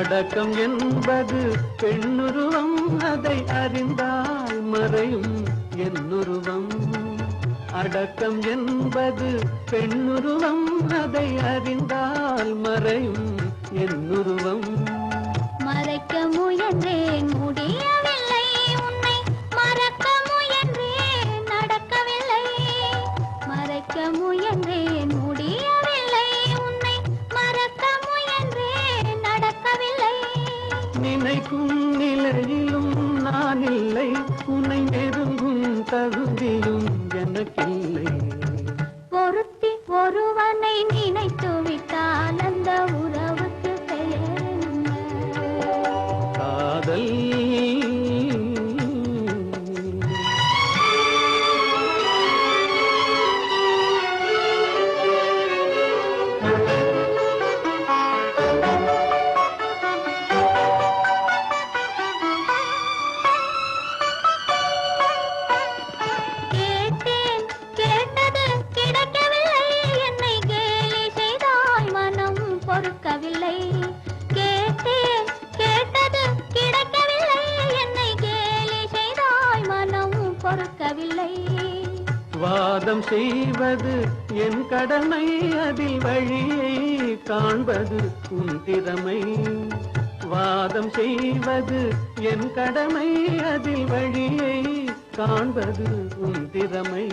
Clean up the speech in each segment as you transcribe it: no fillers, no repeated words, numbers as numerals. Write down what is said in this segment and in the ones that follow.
அடக்கம் என்பது பெண்ணுருவம், அதை அறிந்தால் மறையும் என்னுருவம். அடக்கம் என்பது பெண்ணுருவம், அதை அறிந்தால் மறையும் என்னுருவம். மறைக்க முயன்றேன் முடியவில்லை, உன்னை மறக்க முயன்றேன் நடக்கவில்லை. மறைக்க முயன்றேன் முடியவில்லை, உன்னை மறக்க முயன்றேன் நடக்கவில்லை. நினைக்கும் நிலையிலும் நான் இல்லை, உன்னை நெருங்கும் தகுதியும் எனக்கில்லை. ஒருத்தி ஒருவனை நினைத்து விட்டால் அந்த உறவுக்கு பெயர் என்ன? காதல். வாதம் செய்வது என் கடமை, அதில் வழியை காண்பது உன் திறமை. வாதம் செய்வது என் கடமை, அதில் வழியை காண்பது உன் திறமை.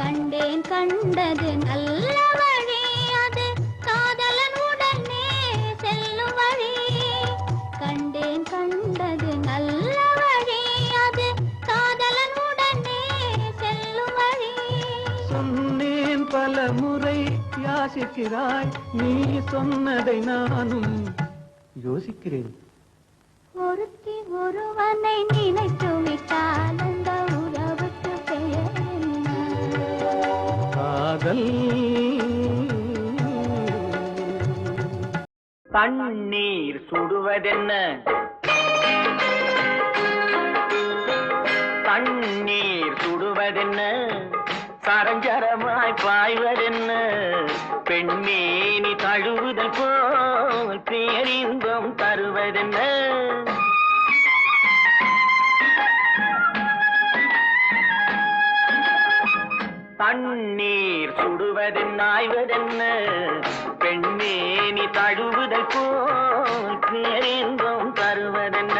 கண்டேன் கண்டது நல்ல வழி, அது காதலன் உடனே செல்லும் வழி. கண்டேன் கண்டது நல்ல வழி, அது காதலன் உடனே செல்லும் வழி. சொன்னேன் பல முறை யாசிக்கிறாய், நீ சொன்னதை நானும் யோசிக்கிறேன். ஒருத்தி ஒருவனை நினைத்து விட்டால் அந்த உறவுக்கு பெயர் என்ன? காதல். தண்ணீர் சுடுவதென்ன, தண்ணீர் சுடுவதென்ன, சரஞ்சரமாய் பாய்வதென்ன, பெண்மேனி தழுவுதல் போல் பேரின்பம் தருவதென்ன. தண்ணீர் சுடுவதென்ன ஆய்வதென்ன, பெண்மேனி தழுவுதல் போல் பேரின்பம் தருவதென்ன.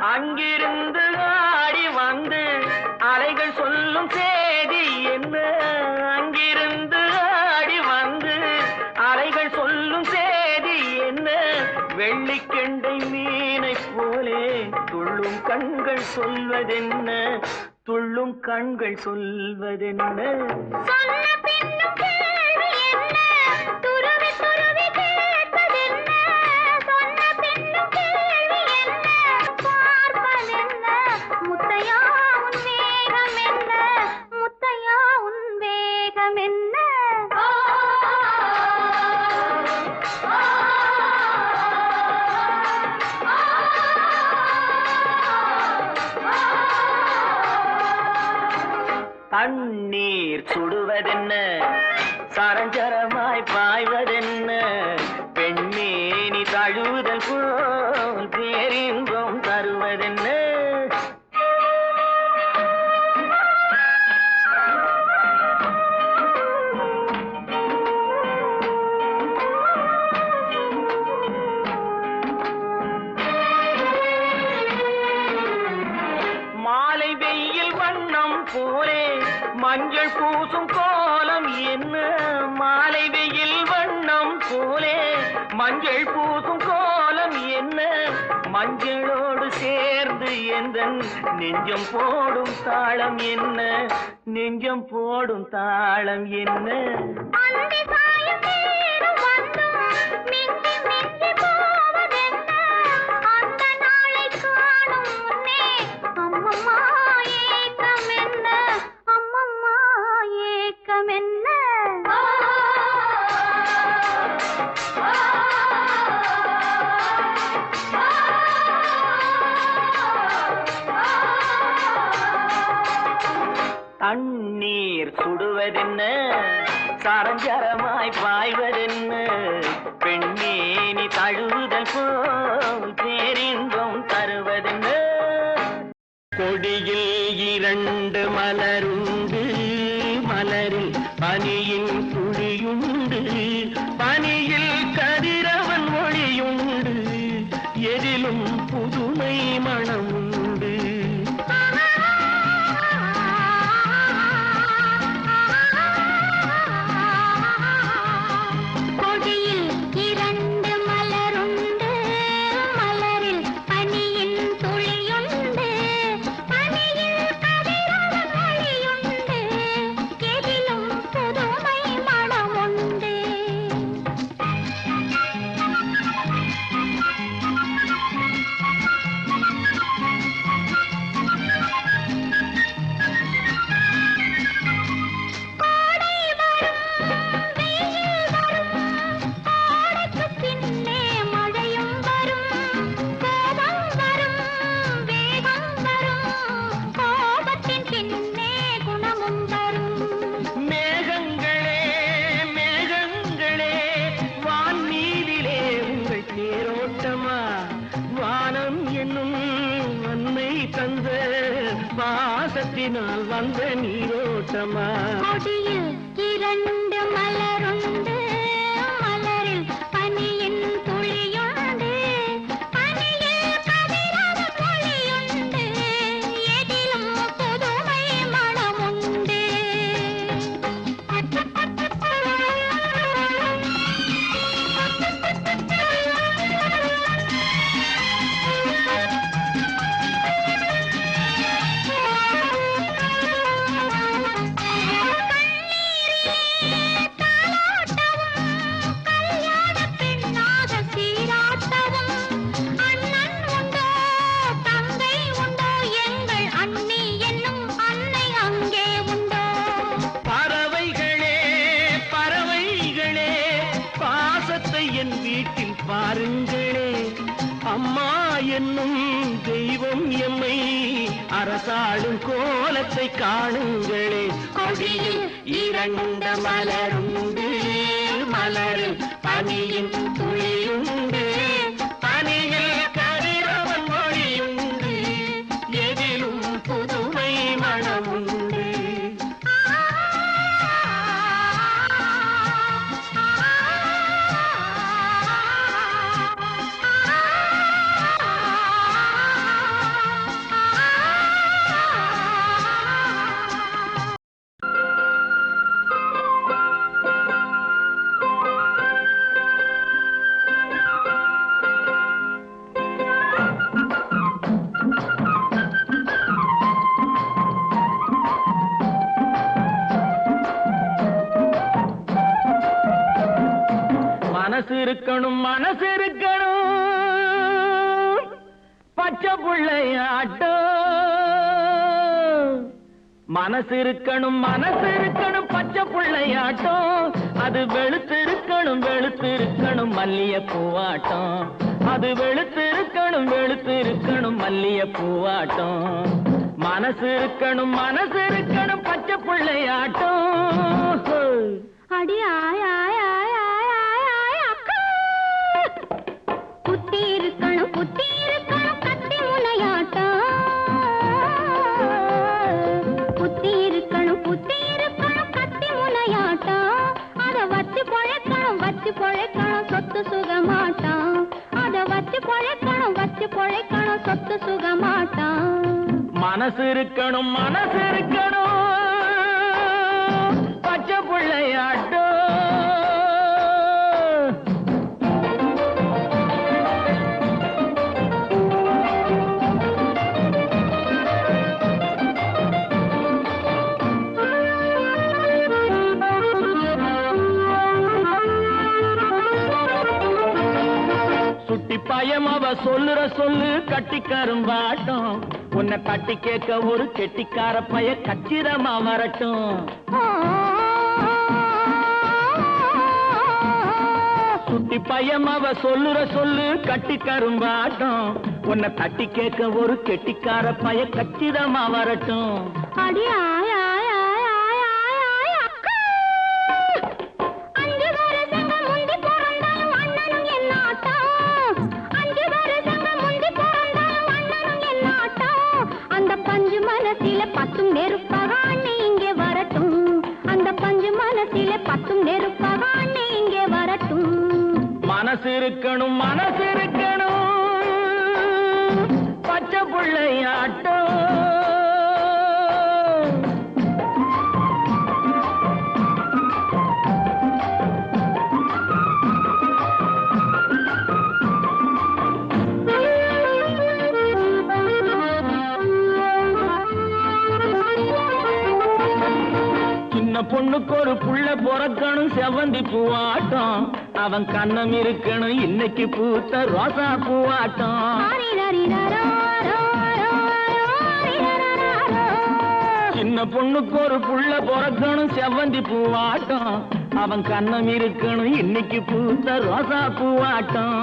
அங்கிருந்து ஆடி வந்து அலைகள் சொல்லும் செய்தி என்ன, அங்கிருந்து ஆடி வந்து அலைகள் சொல்லும் செய்தி என்ன, வெள்ளிக்கெண்டை மீனை போலே துள்ளும் கண்கள் சொல்வதென்ன, துள்ளும் கண்கள் சொல்வதென்ன. தண்ணீர் சுடுவதென்ன, சரஞ்சரமாய் பாய்வதென்ன, பெண்மேனி தழுவுதல் போல் பேரின்பம் தருவதென்ன. மாலை வெயில் வண்ணம் போலே மஞ்சள் பூசும் கோலம் என்ன, மாலை வெயில் மஞ்சள் பூசும் கோலம் என்ன மஞ்சளோடு சேர்ந்து எந்தன் நெஞ்சம் போடும் தாளம் என்ன நெஞ்சம் போடும் தாளம் என்ன அந்தி சாயும் நேரம் வந்தும் மிஞ்சி மிஞ்சி போவதென்ன? அந்த நாளை காணும் முன்னே அம்மம்மா ஏக்கம் என்ன? அம்மம்மா ஏக்கம் என்ன? தண்ணீர் சுடுவதென்ன சரஞ்சரமாய் பாய்வதென்ன பெண்மேனி தழுவுதல் போல் பேரின்பம் தருவதென்ன கொடியில் 2 மலருண்டு மலரில் பனியின் துளியுண்டு பனியில் கதிரவன் ஒளியுண்டு எதிலும் புதுமை மணமுண்டு கொடியில் 2 மலருண்டு மலரில் பனியின் துளியுண்டு பனியில் கதிரவன் ஒளியுண்டு எதிலும் புதுமை மணமுண்டு கோடை வரும் வெயில் வரும் கோடைக்கு பின்னே மழையும் வரும் கோபம் வரும் வேகம் வரும் கோபத்தின் பின்னே குணமும் வரும் மேகங்களே மேகங்களே வான்மீதிலே உங்கள் தேரோட்டமா வானம் என்னும் அன்னை தந்த பாசத்தினால் வந்த நீரோட்டமா கொடியில் 2 மலருண்டு மலரில் பனியின் துளியுண்டு பனியில் கதிரவன் ஒளியுண்டு எதிலும் புதுமை மணமுண்டு கல்யாண பெண்ணாக சீராட்டவும் அண்ணன் உண்டோ தங்கை உண்டோ எங்கள் அண்ணி என்னும் அன்னை அங்கே உண்டோ பறவைகளே பறவைகளே பாசத்தை என் வீட்டில் பாருங்களே அம்மா என்னும் தெய்வம் எம்மை அரசாளும் கோலத்தை காணுங்களே கொடியில் 2 மலருண்டு மலரில் பனியின் துளியுண்டு பனியில் கதிரவன் ஒளியுண்டு எதிலும் புதுமை மணமுண்டு மனசு இருக்கணும் பச்சை புள்ளையாட்டம் மனசு இருக்கணும் பச்சை புள்ளையாட்டம் அது வெளுத்திருக்கணும் மல்லிய பூவாட்டம் அது வெளுத்திருக்கணும் மல்லிய பூவாட்டம் மனசு இருக்கணும் பச்சை புள்ளையாட்டம் அடி ஆய் ஆய் ஆய் ஆய் ஆய் ஆய் அக்கா புத்தி இருக்கணும் கத்தி முனையாட்டம் புத்தி இருக்கணும் கத்தி முனையாட்டம் அத வச்சு பொழைக்கணும் சொத்து சுகமாட்டம் அத வச்சு பொழைக்கணும் சொத்து சுகமாட்டம் மனசு இருக்கணும் பச்சை புள்ளையாட்டம் அவ சொல்லுற சொல்லு கட்டிக்கரும்பாட்டம் உன்னை தட்டி கேட்க ஒரு கெட்டிக்கார பைய கச்சிதமா வரட்டும். சுட்டி பையன் அவ சொல்லுற சொல்லு கட்டிக்கரும்பாட்டம் உன்னை தட்டி கேட்க ஒரு கெட்டிக்கார பைய கச்சிதமா வரட்டும். அடியா பத்தும் நெருப்பாக அண்ணே இங்கே வரட்டும். அந்த பஞ்சு மனசில பத்தும் நெருப்பாக அண்ணே இங்கே வரட்டும். மனசு இருக்கணும் மனசு இருக்கணும் பச்சை பிள்ளையாட்டம். பொண்ணுக்கு ஒரு புள்ள பொறக்கணும் செவந்தி பூவாட்டம் அவன் கண்ணம் இருக்கணும் இன்னைக்கு பூத்த ரோசா பூவாட்டம். சின்ன பொண்ணுக்கு ஒரு புள்ள பொறக்கணும் செவந்தி பூவாட்டம் அவன் கண்ணம் இருக்கணும் இன்னைக்கு பூத்த ரோசா பூவாட்டம்.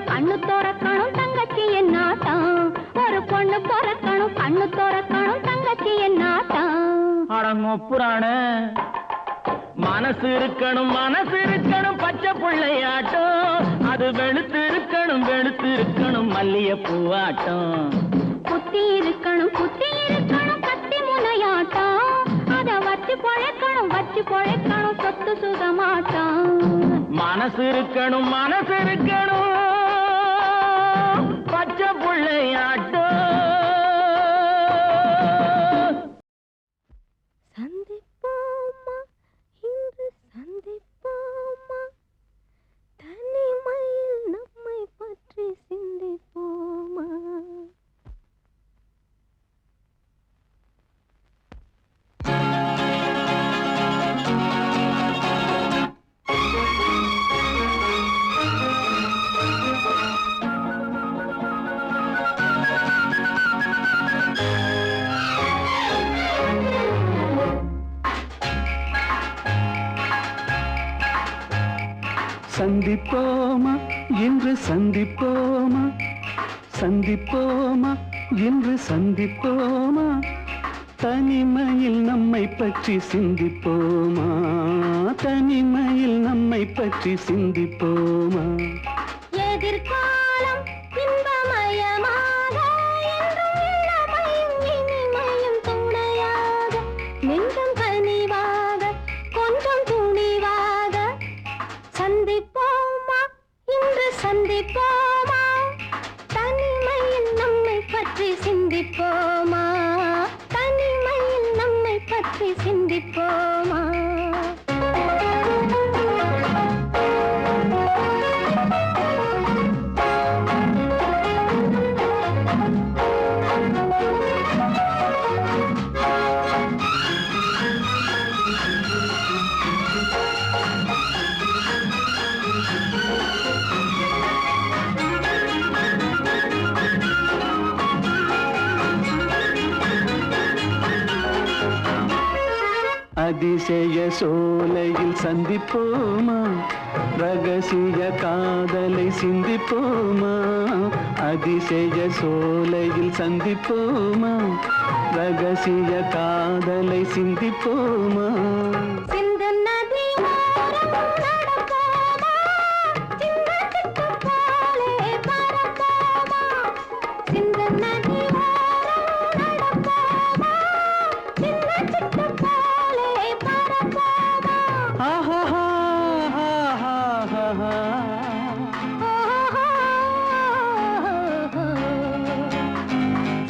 கண்ணு தோறக்கணும் தங்கச்சி என்னாட்டம். ஒரு பொண்ணு பொறக்கணும் கண்ணு தோறக்கணும் தங்கச்சி என்னாட்டம். அடங்கொப்புறான மனசு இருக்கணும் பச்சை பிள்ளையாட்டம். அது வெளுத்து இருக்கணும் மல்லிய பூவாட்டம். குத்தி இருக்கணும் கத்தி முனையாட்டம். அத வச்சு பொழைக்கணும் சொத்து சுகமாட்டம். மனசு இருக்கணும் பச்சை பிள்ளையாட்டம். சந்திப்போமா இன்று சந்திப்போமா தனிமையில் நம்மை பற்றி சிந்திப்போமா. சந்திப்போமா இன்று சந்திப்போமா இன்று சந்திப்போமா தனிமையில் நம்மை பற்றி சிந்திப்போமா சிந்திப்போமா. எதிர்காலம் இன்பமயமாக என்றும் இளமையும் இனிமையும் துணையாக நெஞ்சம் கனிவாக கொஞ்சம் துணிவாக சந்திப்போமா இன்று சந்திப்போமா தனிமையில் நம்மை பற்றி சிந்திப்போமா சிந்திப்போமா. அதிசய சோலையில் சந்திப்போமா ரகசிய காதலை சிந்திப்போமா. அதிசய சோலையில் சந்திப்போமா ரகசிய காதலை சிந்திப்போமா.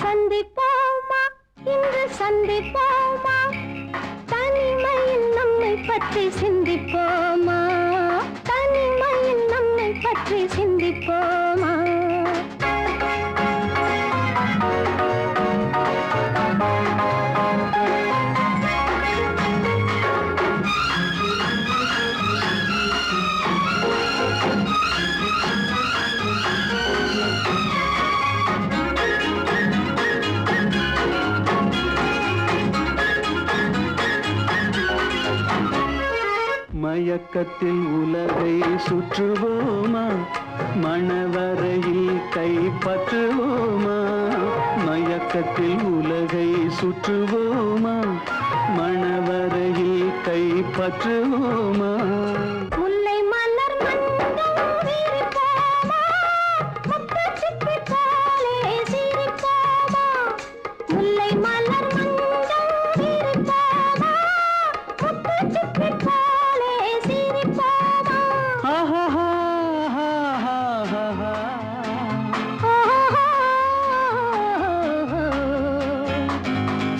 சந்திப்போமா இன்று சந்திப்போமா தனிமையில் நம்மை பற்றி சிந்திப்போமா சிந்திப்போமா. மயக்கத்தில் உலகை சுற்றுவோமா மணவரையில் கைப்பற்றுவோமா மயக்கத்தில் உலகை சுற்றுவோமா மணவரையில் கைப்பற்றுவோமா முல்லை மலர் மஞ்சள் விரிப்போமா முத்துச் சிப்பி போலே சிரிப்போமா முல்லை மலர் மஞ்சள் விரிப்போமா முத்துச் சிப்பி போலே சிரிப்போமா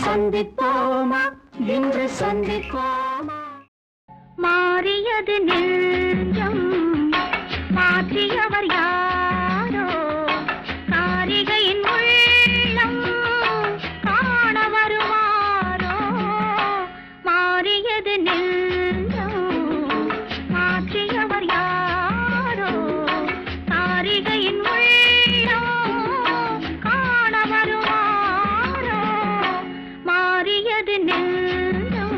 சந்திப்போமா இன்று சந்திப்போமா மாறியது நெஞ்சம் மாற்றியவர் யாரோ காரிகையின் உள்ளம் காண வருவாரோ மாறியது நெஞ்சம் மாற்றியவர் யாரோ காரிகையின் உள்ளம் காண வருவாரோ மாறியது நெஞ்சம்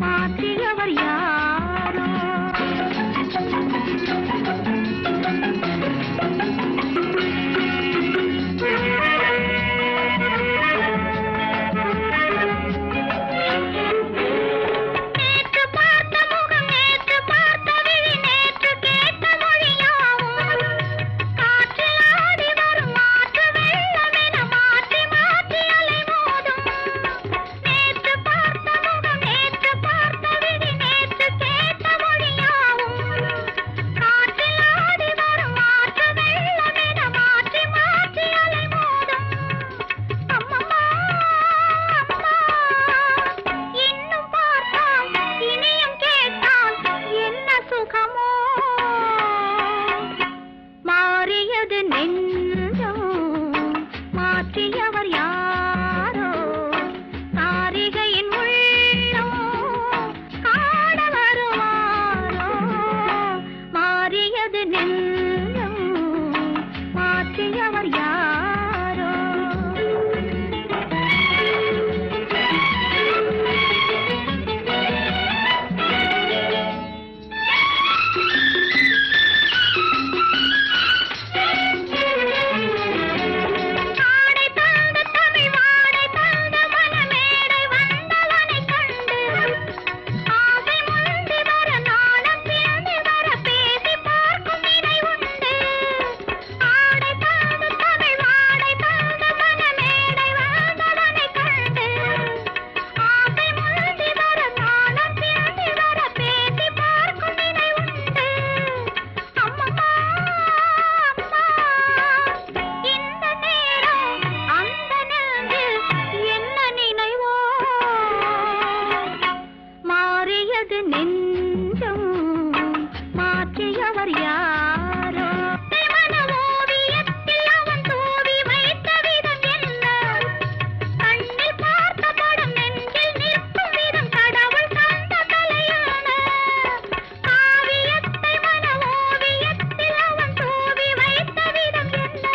மாற்றியவர் யாரோ நேற்று பார்த்த முகம் நேற்று பார்த்த விழி நேற்று கேட்ட மொழியாவும் காற்றில் ஆடி வரும் மாற்று வெள்ளமென மாற்றி மாற்றி அலைமோதும் நேற்று பார்த்த முகம் நேற்று பார்த்த விழி நேற்று கேட்ட மொழியாவும் காற்றில் ஆடி வரும் மாற்று வெள்ளமென மாற்றி மாற்றி அலைமோதும் அம்மம்மா அம்மா இன்னும் பார்த்தால் இனியும் கேட்டால் என்ன சுகமோ மாறியது நெஞ்சம் மாற்றியவர் யாரோ காரிகையின் உள்ளம் காண வருவாரோ மாறியது நெஞ்சம் மாற்றியவர் யாரோ ஆடை தந்த தமிழ் வாடை தந்த மனமேடை வந்தவனைக் கண்டு ஆசை முந்தி வர நாணம் பிந்தி வர பேசி பார்க்கும் நினை உண்டு ஆடை தந்த தமிழ் வாடை தந்த மனமேடை வந்தவனைக் கண்டு ஆசை முந்தி வர நாணம் பிந்தி வர பேசி பார்க்கும் நினை உண்டு அம்மம்மா அம்மா இந்த நேரம் அந்த நெஞ்சில் என்ன நினைவோ மாறியது நெஞ்சம் மாற்றியவர் யாரோ மன ஓவியத்தில் அவன் தூவி வைத்த விதம் என்ன கண்ணில் பார்த்த படம் நெஞ்சில் நிற்கும் விதம் கடவுள் தந்த கலையான காவியத்தை மன ஓவியத்தில் அவன் தூவி வைத்த விதம் என்ன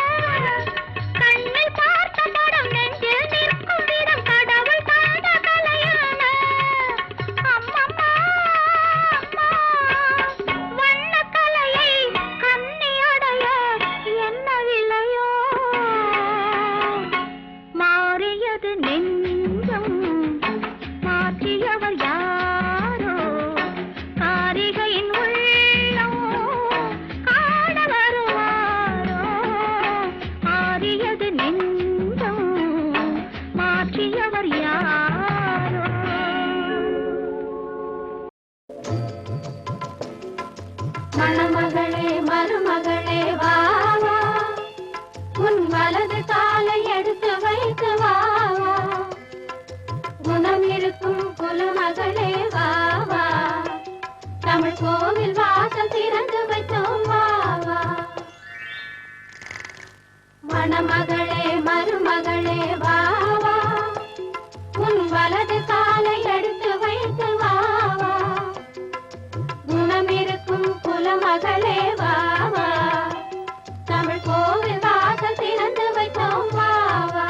கண்ணில் பார்த்த படம் நெஞ்சில் நிற்கும் விதம் கடவுள் தந்த கலையான அம்மம்மா அம்மா வண்ணக் கலையை கண்ணி அடைய என்ன விலையோ மாறியது நெஞ்சம் மாற்றியவர் யாரோ காரிகையின் உள்ளம் காண வருவாரோ மாறியது நெஞ்சம் மாற்றியவர் யாரோ மணமகளே மருமகளே வா வா உன் வலது காலை எடுத்து வைத்து வா வா குணம் இருக்கும் குலமகளே வா வா தமிழ் கோவில் வாசல் திறந்து வைத்தோம் வா வா மணமகளே மருமகளே வா வா உன் வலது காலை எடுத்து வைத்து வா வா குணம் இருக்கும் குலமகளே வா வா தமிழ் கோவில் வாசல் திறந்து வைத்தோம் வா வா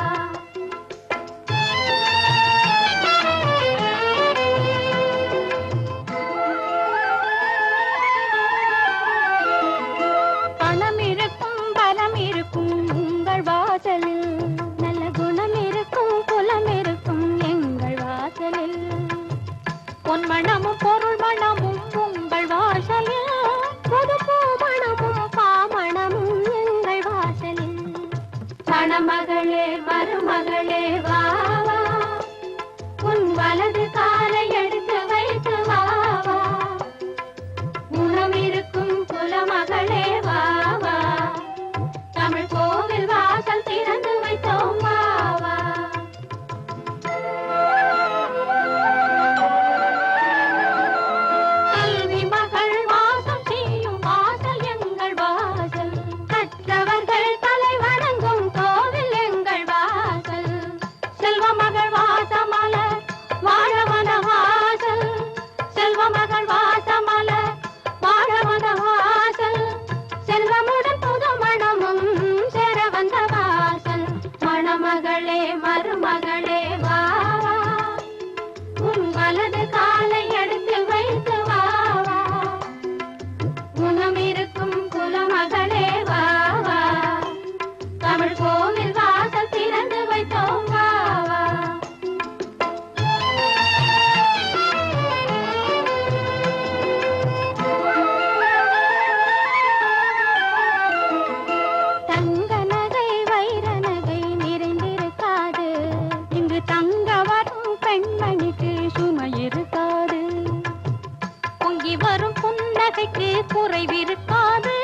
பொன்மணமும் பொருள் மணமும் உங்கள் வாசலில், புது பூ மணமும் பாமணமும் எங்கள் வாசலில். மணமகளே மருமகளே வா வா, உன் வலது காலை எடுத்து வைத்து வா வா, உணம் இருக்கும் குலமகளே வா வா, தமிழ் கோவில் வாசல் திறந்து வைத்தோம் வா வா. கல்வி மகள் வாசம் செய்யும் வாசல் எங்கள் வாசல், கற்றவர்கள் தலை வணங்கும் கோவில் எங்கள் வாசல். செல்வ மகள் வாசமலர் வாழவன வாசல், செல்வ மகள் வாசமலர் வாழவன வாசல், செல்வமுடன் புது மணமும் சேர வந்த வாசல். மணமகளே மருமகளே வா வா, உன் வலது காலை எடுத்து வைத்து வா வா, குணம் இருக்கும் குலமகளே வா வா, தமிழ் கோவில் வாசல் திறந்து வைத்தோம் வா வா. தங்க நகை வைர நகை நிறைந்திருக்காது, இங்கு தங்க வரும் பெண்மணிக்கு சுமை இருக்காது. பொங்கி வரும் புன்னகைக்கு குறைவிருக்காது,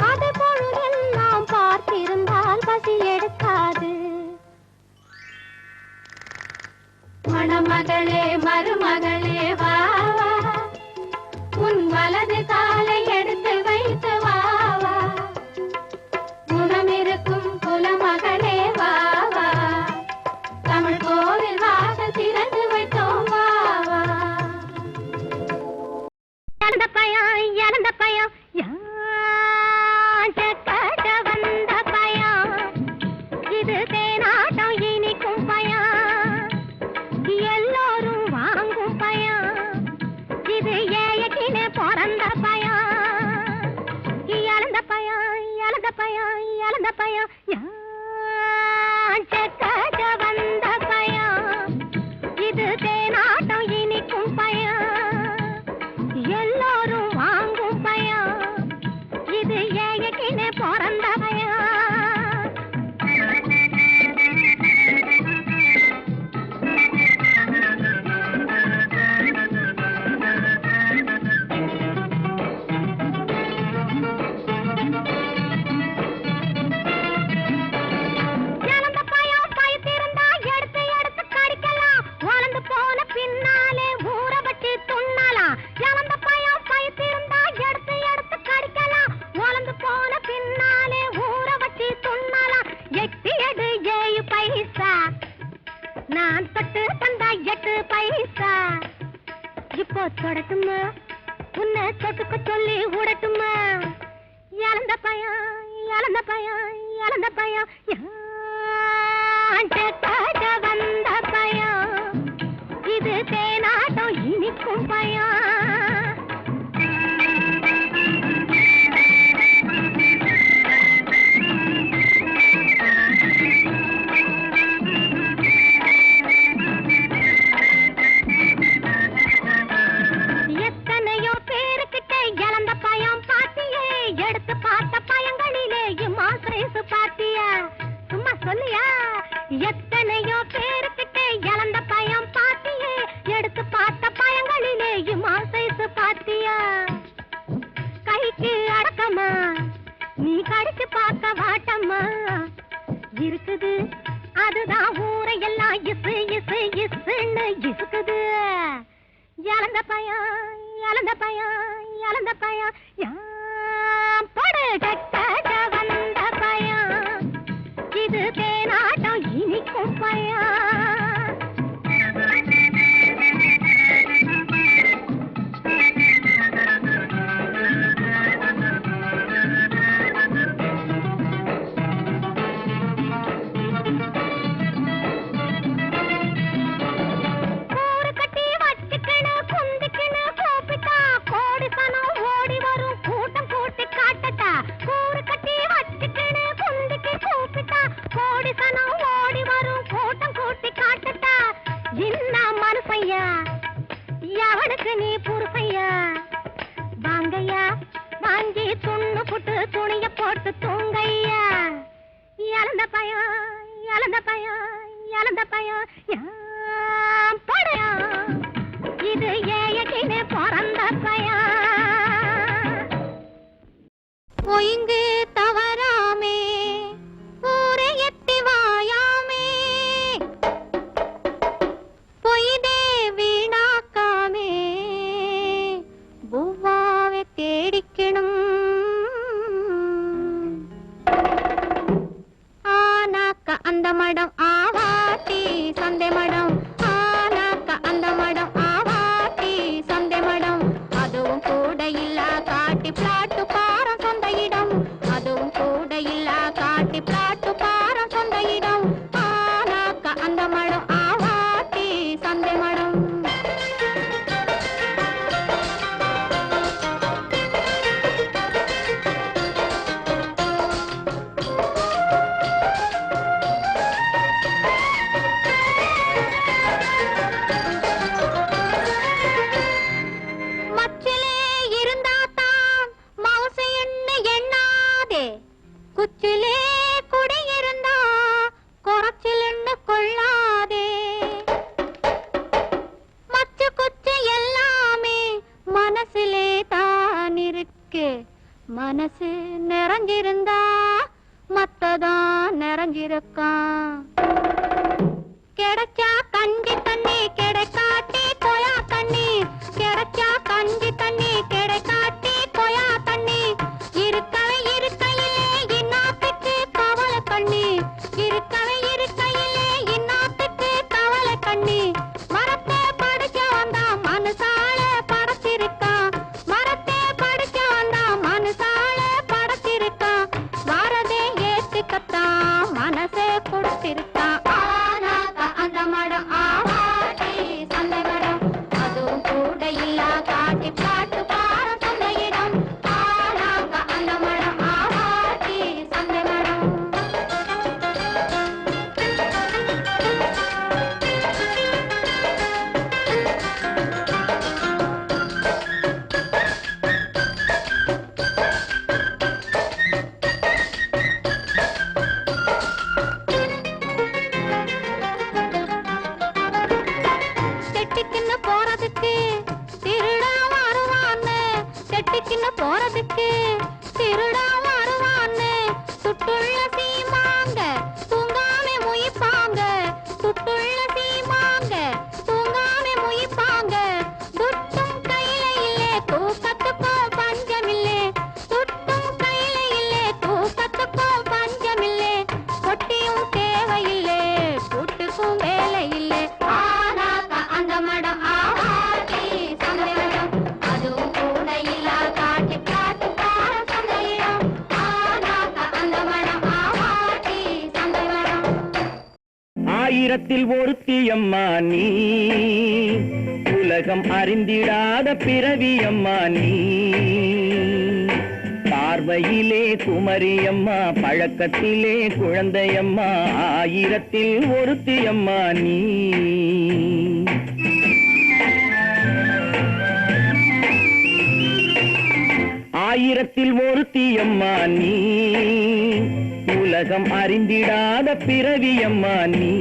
அது பொழுதெல்லாம் பார்த்திருந்தால் பசி எடுக்காது. மணமகளே மருமகளே வா வா, உன் வலது காலை எடுத்து வைத்து வா வா, குணம் இருக்கும் குலமகளே வா வா, தமிழ் கோவில் வாசல் திறந்து வைத்தோம் வா வா. இழந்த பயம் யாஞ்ச காட்ட வந்த பயம், இது தேனாட்டம் இனிக்கும் பயம், எல்லோரும் வாங்கும் பயம், இது ஏயக்கினே பிறந்த பயம். இழந்த பயம் யாஞ்ச காட்ட வந்த பயம், இது தேனாட்டம் இனிக்கும் பயம், எல்லோரும் வாங்கும் பயம், இது ஏயக்கினே பிறந்த பயம். இழந்த பயம் பயத்திருந்தா எடுத்து எடுத்து கடிக்கலாம், வளர்ந்து போன பின்னாலே ஊற வச்சு துண்ணலாம். இழந்த பயம் பயத்திருந்தா எடுத்து எடுத்து கடிக்கலாம், வளர்ந்து போன பின்னாலே ஊற வச்சு துண்ணலாம். எட்டு எடு 7 பைசா, நான் தொட்டு தந்தா 8 பைசா. இப்போ தொடட்டுமா, உன்னை தொட்டுக்க சொல்லி விடட்டுமா? இழந்த பயம் யாண்ட காட்ட வந்த பயம், இது தேனாட்டம் இனிக்கும் பயம். எத்தனையோ பேருக்கிட்ட இழந்த பயம் பாத்தியே, எடுத்து பார்த்த பயங்களிலே இம்மாசைசு பாத்தியா? சும்மா சொல்லியா? எத்தனையோ பேருக்கிட்ட இழந்த பயம் பாத்தியே, எடுத்து பார்த்த பயங்களிலே இம்மாசைசு பாத்தியா? கைக்கு அடக்கமா, நீ கடிச்சு பார்க்க வாட்டம்மா இருக்குது, அதுதான் ஊரையெல்லாம் இசு இசு இசுன்னு இசுக்குது. இழந்த பயம் யான் படு கட்ட வந்த பயம், இது தேனாட்டம் இனிக்கும் பயம். கூறு கட்டி வச்சுக்கின்னு குந்திக்கின்னு கூப்பிட்டா, கோடி சனம் ஓடி வரும் கூட்டம் கூட்டி காட்டட்டா. கூறு கட்டி வச்சுக்கின்னு குந்திக்கு கூப்பிட்டா, கோடி சனம் ஓடி வரும் கூட்டம் கூட்டி யாருக்கு நீ புருஷையா வாங்கையா வாங்கி துண்ணு புட்டு துணிய போட்டு தூங்கையா இழந்த பயம் இழந்த பயம் இழந்த பயம் யாம் படையா இது ஏயக்கினு பிறந்த பயம் ஒய்ந்து தவறாமே ஊரை எட்டி வாயாமே பொய்தே வீணாக்காமே பூவாவை தேடிக்கணும் ஆனாக்க அந்த மடம் ஆவாட்டி சந்தை மடம் ஆனாக்க அந்த மடம் ஆவாட்டி சந்தை மடம் அதுவும் கூட இல்ல காட்டி பிளாட்டு பாரம் சொந்த இடம் அதுவும் கூட இல்ல காட்டி பிளாட்டு பாரம் சொந்த இடம் ஆனாக்க அந்த மடம் ஆவாட்டி சந்தை மடம் குச்சிலே குடி இருந்தா குறைச்சிலுன்னு கொள்ளாதே மச்சு குச்சி எல்லாமே மனசிலே தான் இருக்கு மனசு நிறைஞ்சிருந்தா மத்ததான் நிறைஞ்சிருக்கான் கிடைச்சா கஞ்சி தண்ணி கிடைக்காட்டி கொயா தண்ணி கிடைச்சா கஞ்சி தண்ணி கிடைக்காட்டி கொயா தண்ணி இருக்கவே இருக்கையிலே இன்னாத்துக்கு கவலை கண்ணி இருக்கவே இருக்கையிலே இன்னாத்துக்கு கவலை கண்ணி மரத்தை படிக்க வந்தா மனுஷால படைச்சிருக்கான் மரத்தை படிக்க வந்தா மனுஷால படைச்சிருக்கான் வாரதே ஏத்துக்கத்தான் மனசே கொடுத்திருக்கான் அந்த மடம் ஆவாட்டி சந்தை மடம் அதுவும் கூட இல்ல காட்டி காட்டு பாரம் சொந்த இடம் ஆனாக்க அந்த மடம் ஆவாட்டி சந்தை மடம் செட்டிக்குன்னு போறதுக்கு திருடா வருவான்னு செட்டிக்குன்னு போறதுக்கு திருடா வருவான்னு சுட்டுள்ள சீமாங்க தூங்காம முயப்பாங்க சுட்டுள்ள சீமாங்க தூங்காம முயப்பாங்க துட்டும் கையில இல்லே தூக்கத்துக்கும் பஞ்சமில்லே துட்டும் கையில இல்லே தூக்கத்துக்கும் பஞ்சமில்லே கொட்டியும் தேவையில்லை கூட்டுக்கும் வேலை இல்லை அந்த மடம் ஆவாட்டி சந்தை மடம் அதுவும் கூட இல்ல காட்டி காட்டு பாரம் சொந்த இடம் ஆனாக்க அந்த மடம் ஆவாட்டி சந்தை மடம் ஆயிரத்தில் ஒருத்தியம்மா நீ உலகம் அறிந்திடாத பிறவியம்மா நீ பார்வையிலே குமரியம்மா பழக்கத்திலே குழந்தையம்மா ஆயிரத்தில் ஒருத்தியம்மா நீ ஆயிரத்தில் ஒருத்தியம்மா நீ உலகம் அறிந்திடாத பிறவியம்மா நீ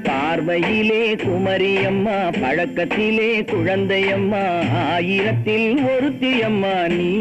பார்வையிலே குமரியம்மா பழக்கத்திலே குழந்தையம்மா ஆயிரத்தில் ஒருத்தியம்மா நீ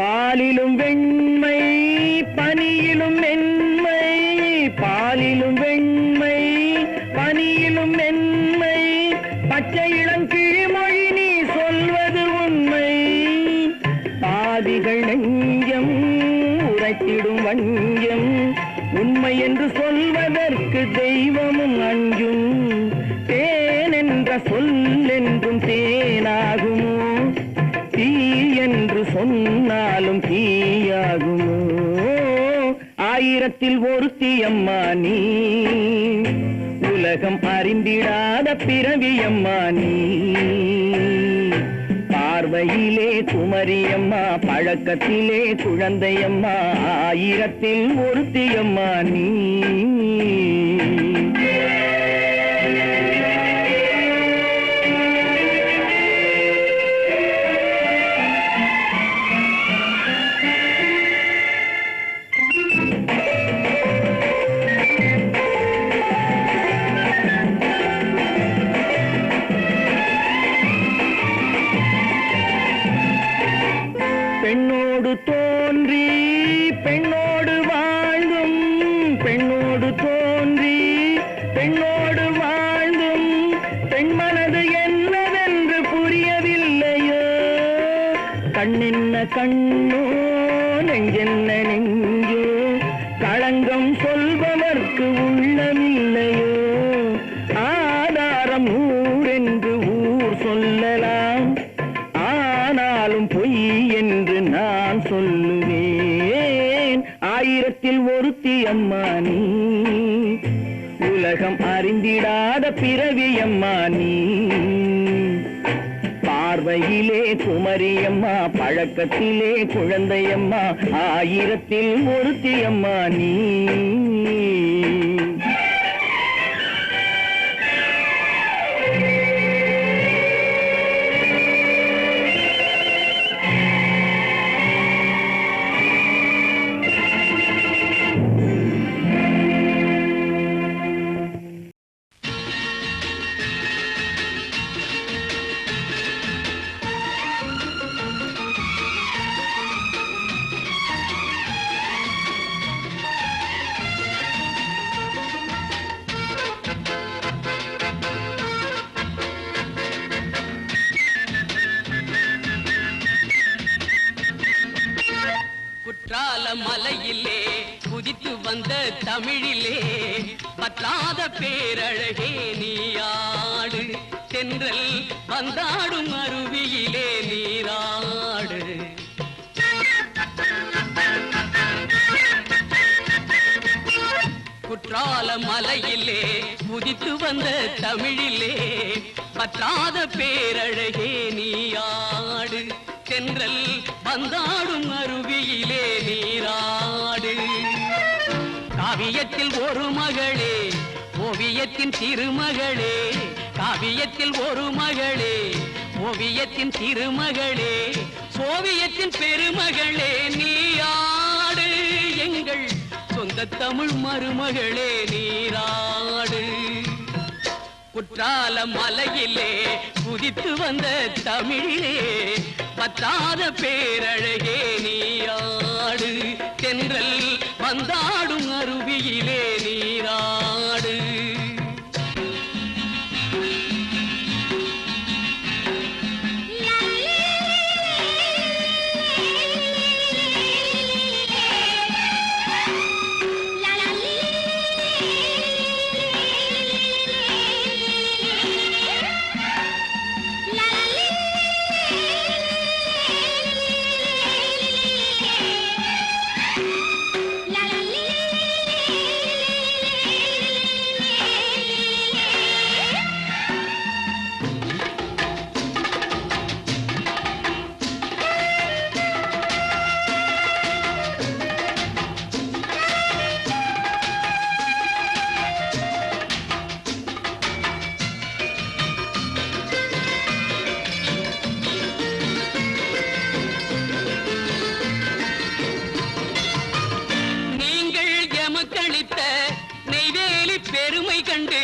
பாலிலும் வெண்மை பனியிலும் மென்மை பாலிலும் வெண்மை பனியிலும் மென்மை பச்சை இளங்கிழிமொழி நீ சொல்வது உண்மை பாதிகள் நெஞ்சம் உரைத்திடும் வஞ்சம் உண்மை என்று சொல்வதற்கு தெய்வமும் அஞ்சும் தேன் என்ற சொல் என்றும் தேனாகுமோ தீ என்று சொன்னாலும் தீயாகுமோ ஆயிரத்தில் ஒருத்தி அம்மா நீ உலகம் அறிந்திடாத பிறவியம்மா நீ பார்வையிலே குமரியம்மா பழக்கத்திலே குழந்தையம்மா ஆயிரத்தில் ஒருத்தியம்மா நீ பெண்ணோடு தோன்றி பெண்ணோடு வாழ்ந்தும் பெண்ணோடு தோன்றி பெண்ணோடு வாழ்ந்தும் பெண்மனது என்னவென்று புரியவில்லையோ கண்ணென்ன கண்ணோ நெஞ்சென்ன நெஞ்சோ களங்கம் சொல்பவர்க்கு உள்ளமில்லையோ ஆதாரம் ஊரென்று ஊர் சொல்லலாம் ஆனாலும் பொய் என்று நான் சொல்லுவேன் ஆயிரத்தில் ஒருத்தி அம்மா நீ உலகம் அறிந்திடாத பிறவி அம்மா நீ பார்வையிலே குமரியம்மா பழக்கத்திலே குழந்தையம்மா ஆயிரத்தில் ஒருத்தி அம்மா நீ மலையிலே குதித்து வந்த தமிழிலே பற்றாத பேரழகே நீயாடு தென்றல் வந்தாடும் அருவியிலே நீராடு குற்றால மலையிலே குதித்து வந்த தமிழிலே பற்றாத பேரழகே நீயாடு தென்றல் வந்தாடும் அருவியிலே நீராடு காவியத்தில் ஒரு மகளே ஓவியத்தின் திருமகளே காவியத்தில் ஒரு மகளே ஓவியத்தின் திருமகளே சோவியத்தின் பெருமகளே நீயாடு எங்கள் சொந்த தமிழ் மருமகளே நீராடு குற்றால மலையிலே குதித்து வந்த தமிழிலே பற்றாத பேரழகே நீயாடு தென்றல் வந்தாடும் அருவியிலே நீராடு பெருமை கண்டு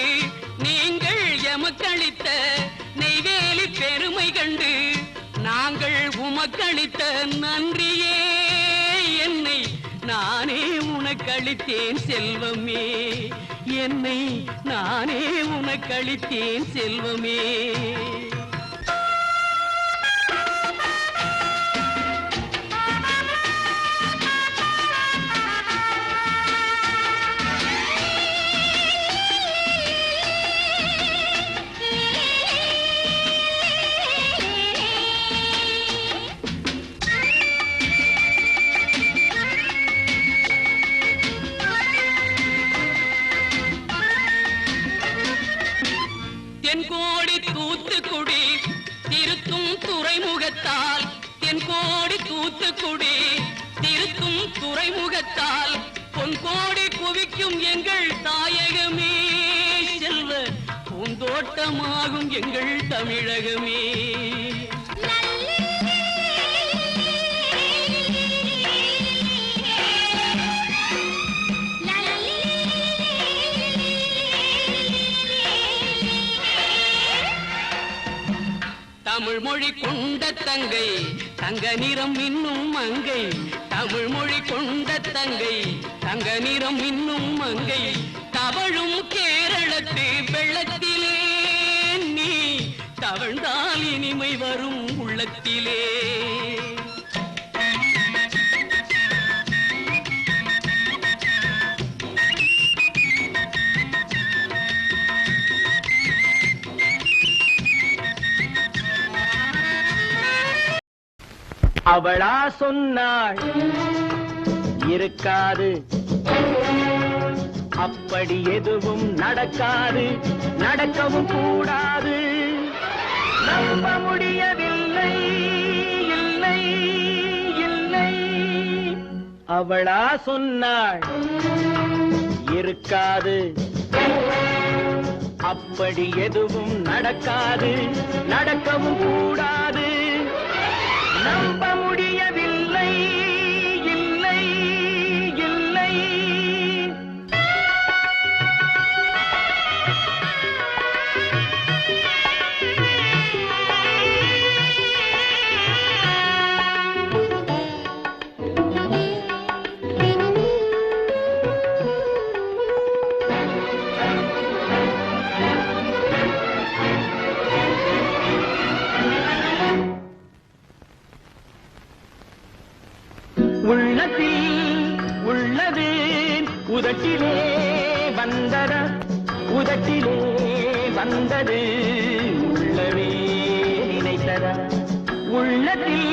நீங்கள் எமக்களித்த நெய்வேலி பெருமை கண்டு நாங்கள் உமக்களித்த நன்றியே என்னை நானே உனக்களித்தேன் செல்வமே என்னை நானே உனக்களித்தேன் செல்வமே தியாகத்தால் பொன்கோடி குவிக்கும் எங்கள் தாயகமே செல்வ பூந்தோட்டமாகும் எங்கள் தமிழகமே. தமிழ் மொழி கொண்ட தங்கை தங்க நிறம் இன்னும் மங்கை. தமிழ் மொழி கொண்ட தங்கை தங்க நிறம் இன்னும் மங்கை. தவழும் கேரளத்து வெள்ளத்திலே நீ தவழ்ந்தால் இனிமை வரும் உள்ளத்திலே. அவளா சொன்னாள் இருக்காது, அப்படி எதுவும் நடக்காது, நடக்கவும் கூடாது. நம்ப முடியவில்லை, இல்லை இல்லை. அவளா சொன்னாள் இருக்காது, அப்படி எதுவும் நடக்காது, நடக்கவும் கூடாது. நம்ப முடியவில்லை, இல்லை இல்லை. உள்ளத்தில் உள்ளது உதட்டிலே வந்தது, உதட்டிலே வந்தது உள்ளவே நினைத்ததா. உள்ளத்தில்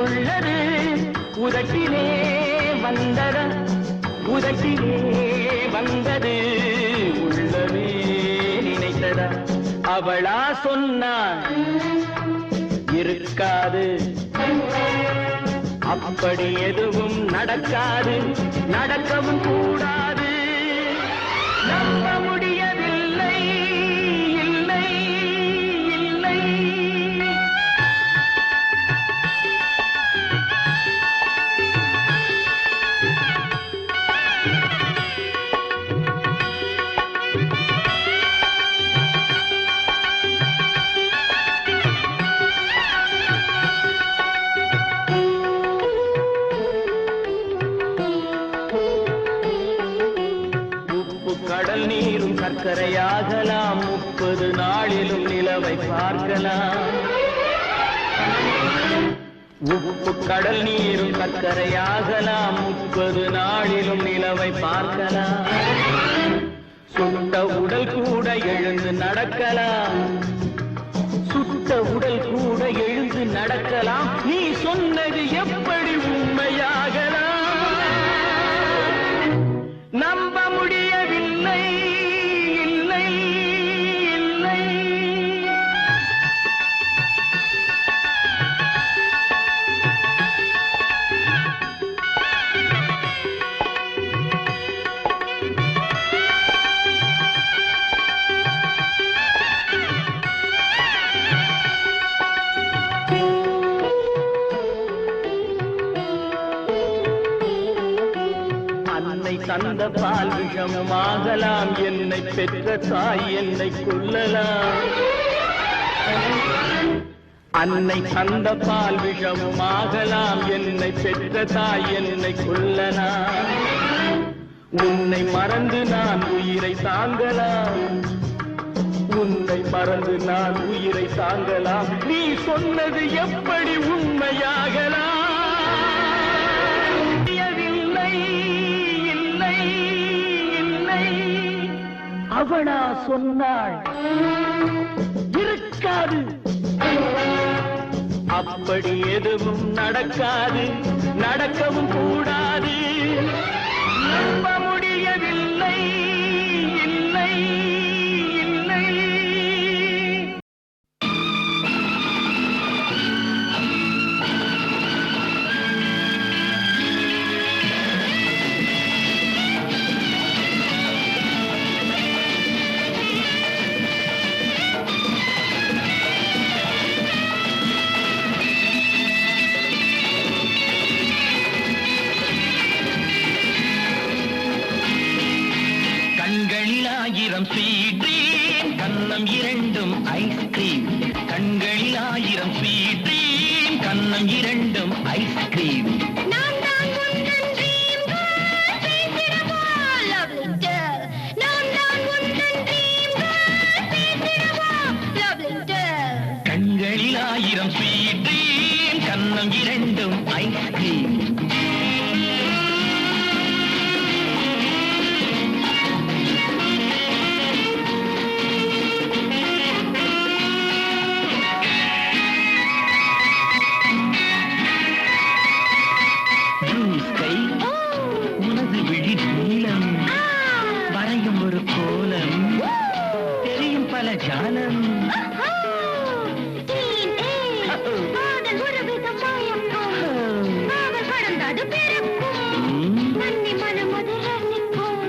உள்ளது உதட்டிலே வந்தது, உதட்டிலே வந்தது உள்ளவே நினைத்ததா. அவளா சொன்னாள் இருக்காது, அப்படி எதுவும் நடக்காது, நடக்கவும் கூடாது. நம்ப முடியவில்லை, இல்லை இல்லை. கடல் நீரும் சர்க்கரையாகலாம், 30 நாளிலும் நிலவை பார்க்கலாம். உப்பு கடல் நீரும் சர்க்கரையாகலாம், 30 நாளிலும் நிலவை பார்க்கலாம். சுட்ட உடல் கூட எழுந்து நடக்கலாம், சுட்ட உடல் கூட எழுந்து நடக்கலாம். நீ சொன்னது எப்படி உண்மையாகலாம்? நம்ப முடியவில்லை, இல்லை இல்லை. அன்னை தந்த பால் விஷமாகலாம், என்னை பெற்ற தாய் என்னை கொல்லலாம். அன்னை தந்த பால் விஷமாகலாம், என்னை பெற்ற தாய் என்னை கொல்லலாம். உன்னை மறந்து நான் உயிரை தாங்கலாம், உன்னை மறந்து நான் உயிரை தாங்கலாம். நீ சொன்னது எப்படி உண்மையாகலாம்? இல்லை இல்லை. அவளா சொன்னாள் இருக்காது, அப்படி எதுவும் நடக்காது, நடக்கவும் கூடாது. நம்ப முடியவில்லை, இல்லை இல்லை. கண்களிலாயிரம் ஸ்வீட் கன்னம் இரண்டும் ஐஸ்கிரீம் கண்களில் ஆயிரம் ஸ்வீட் கன்னம் இரண்டும் ஐஸ்கிரீம் நான் தான் உந்தன் dream girl, பேசிடவா lovely girl. நான் தான் உந்தன் dream girl, பேசிடவா lovely girl. கண்களில் ஆயிரம் ஸ்வீட் கன்னம் இரண்டும் ஐஸ்கிரீம் உனது விழி நீளம் வரையும் ஒரு கோலம் தெரியும் பல ஜாலம் காதல் ஒரு விதம் மயக்கம் காதல் கடந்தது பிறக்கும் மன்னி மனம் அது ரசிக்கும்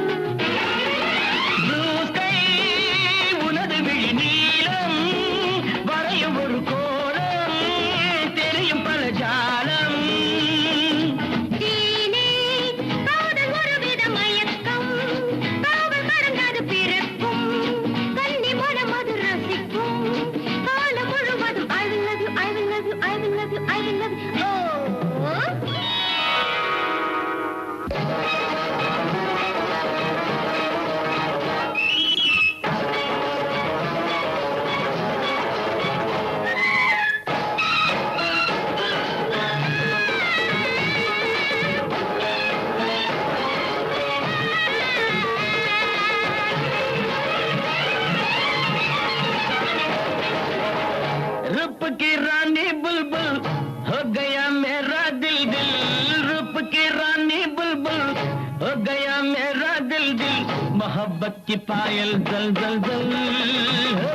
உனது விழி நீளம் வரையும் ஒரு கோலம் தெரியும் பல ஜாலம் காதல் ஒரு வித மயக்கம் காதல் கடந்தது பிறக்கும் கன்னி மனம் அது ரசிக்கும் காலம் முழுவதும் I will love you, I will love you, I will love you, I will love you. रूप की रानी बुलबुल हो गया मेरा दिल दिल रूप की रानी बुलबुल हो गया मेरा दिल दिल मोहब्बत की पायल जल जल जल हो,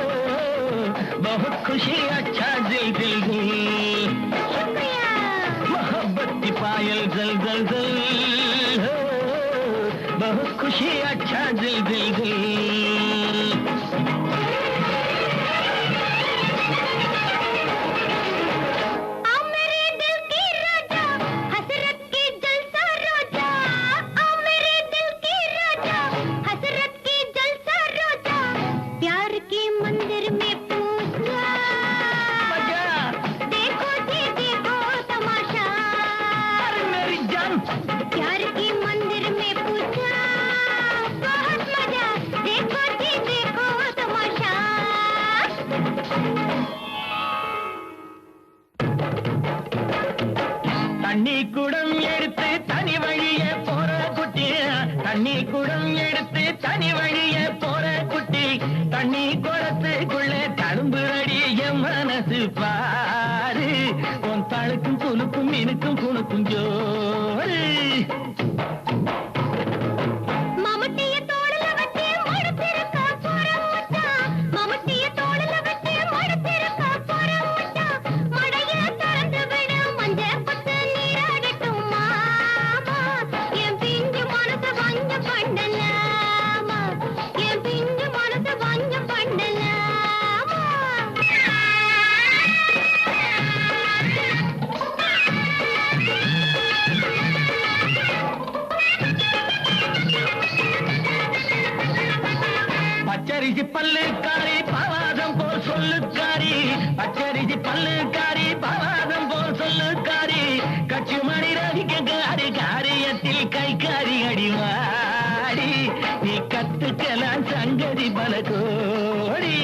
बहुत खुशी अच्छा दिल दिल दिल मोहब्बत की पायल जल जल जल हो, बहुत खुशी अच्छा दिल दिल दिल தண்ணி குடம் எடுத்து தனி வழியே போற குட்டி தண்ணி குடம் எடுத்து தனி வழியே போற குட்டி தண்ணி குளத்துக்குள்ளே தழும்பு அடிய மனசு பாரு உன் தழுக்கும் குலுக்கும் இனுக்கும் குணுக்கும் ஜோரு பச்சரிசி பல்லுக்காரி பவாதம் போல் சொல்லுக்காரி பச்சரிசி பல்லுக்காரி பவாதம் போல் சொல்லுக்காரி கட்சி மணி ரவிக்காரி காரியத்தில் கைக்காரி அடிவாடி நீ கத்துக்கலாம் சங்கதி பல கோடி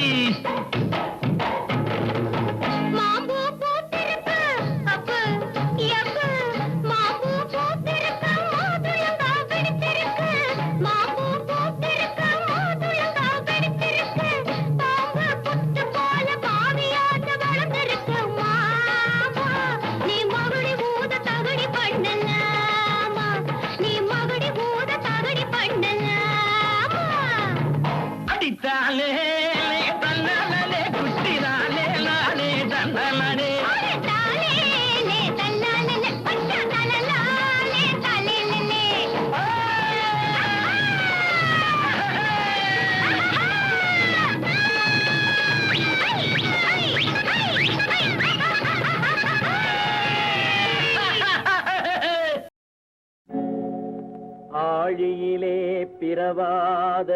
ஆழியிலே பிறவாத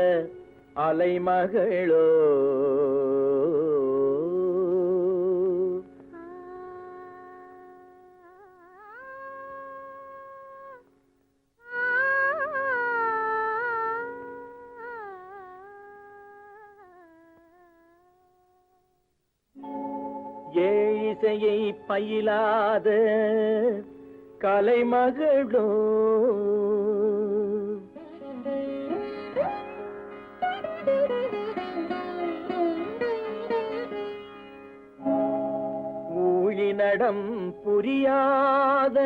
அலைமகளோ ஏழிசையை பயிலாத கலைமகளோ ஊழிநடம் புரியாத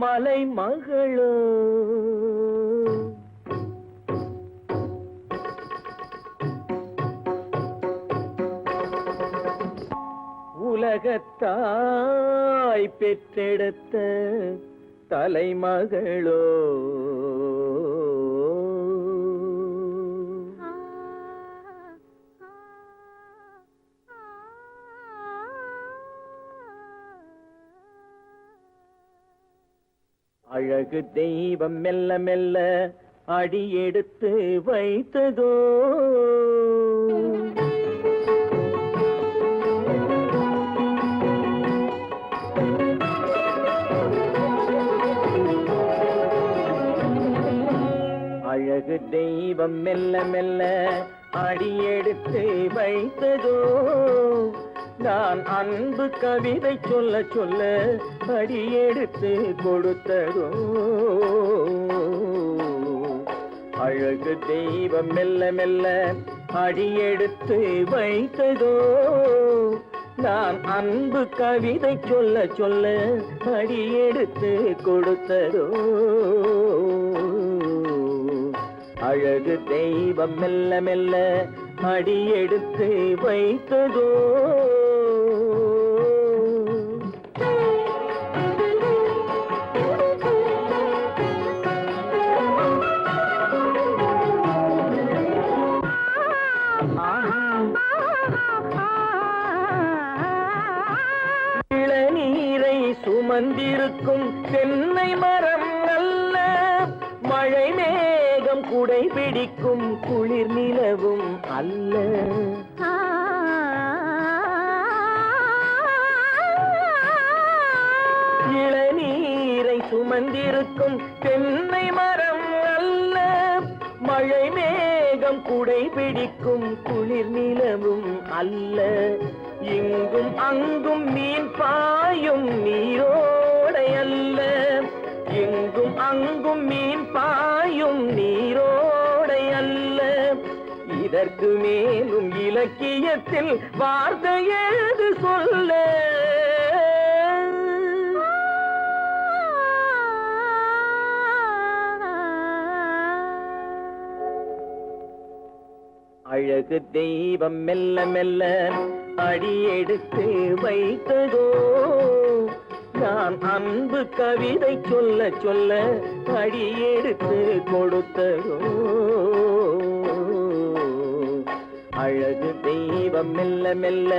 மலைமகளோ உலகத்தாய் பெற்றெடுத்த தலைமகளோ அழகு தெய்வம் மெல்ல மெல்ல அடியெடுத்து வைத்ததோ அழகு தெய்வம் மெல்ல மெல்ல அடியெடுத்து வைத்ததோ நான் அன்பு கவிதை சொல்ல சொல்ல அடியெடுத்து கொடுத்ததோ அழகு தெய்வம் மெல்ல மெல்ல அடியெடுத்து வைத்ததோ நான் அன்பு கவிதை சொல்ல சொல்ல அடியெடுத்து கொடுத்ததோ அழகு தெய்வம் மெல்ல மெல்ல அடியெடுத்து வைத்ததோ இளநீரை சுமந்திருக்கும் தென்னை மரம் நல்ல மழை மேகம் குடை பிடிக்கும் குளிர் நிலவும் அல்ல இளநீரை சுமந்திருக்கும் தென்னை மரம் அல்ல மழை மேகம் குடை பிடிக்கும் குளிர் நிலவும் அல்ல இங்கும் அங்கும் மீன் பாயும் நீரோடை அல்ல எங்கும் அங்கும் மீன் பாயும் நீரோடை அல்ல இதற்கு மேலும் இலக்கியத்தில் வார்த்தை ஏது சொல்ல அழகு தெய்வம் மெல்ல மெல்ல அடியெடுத்து வைத்ததோ நான் அன்பு கவிதை சொல்ல சொல்ல அடியெடுத்து கொடுத்ததோ அழகு தெய்வம் மெல்ல மெல்ல